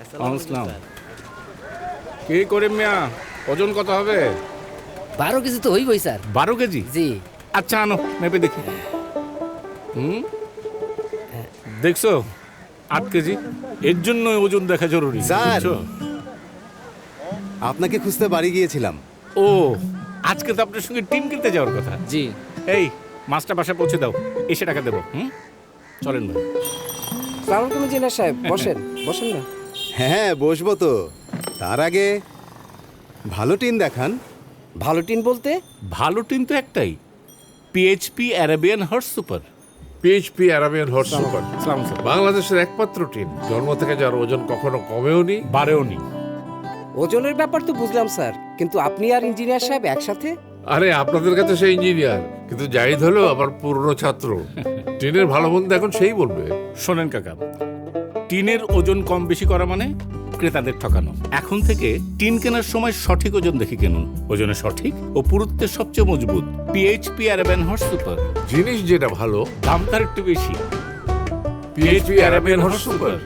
আসসালাম। কি করিম মিয়া, ওজন কত হবে? 12 কেজি তো হইবই স্যার। 12 কেজি? জি। আচ্ছা আনো, মেপে দেখি। দেখছো 8 কেজি। এর জন্য ওজন দেখা জরুরি, স্যার। বুঝছো? আপনাকে খুঁজতে বাড়ি গিয়েছিলাম। ও, আজকে তো আপনার সঙ্গে টিন কিনতে যাওয়ার কথা। জি। এই মাছটা বাসায় পৌঁছে দাও, এসে টাকা দেবো। চলেন ভাই। সালাম আলাইকুম ইঞ্জিনিয়ার সাহেব, বসেন বসেন না। হ্যাঁ বসবো তো, তার আগে ভালো টিন দেখান। ভালো টিন বলতে? ভালো টিন তো একটাই, PHP Arabian horse super. PHP Arabian horse super সালাম স্যার। বাংলাদেশের একমাত্র টিম জন্ম থেকে যার ওজন কখনো কমেও নি। বারেও নি। ওজনের ব্যাপার তো বুঝলাম স্যার, কিন্তু আপনি আর ইঞ্জিনিয়ার সাহেব একসাথে? আরে আপনাদের কাছে সে ইঞ্জিনিয়ার, কিন্তু জাহিদ হলো আমার পুরনো ছাত্র। টিনের ভালো মন্দ এখন সেই বলবে। শোনেন কাকা, টিনের ওজন কম বেশি করা মানে ক্রেতাদের ঠকানো। এখন থেকে টিন কেনার সময় সঠিক ওজন দেখে কিনুন। ওজনে সঠিক ও পুরুত্বের সবচেয়ে মজবুত পিএইচপি অ্যারাবিয়ান হর্স সুপার। জিনিস যেটা ভালো, দাম তার একটু বেশি। PHP Arabian horse super.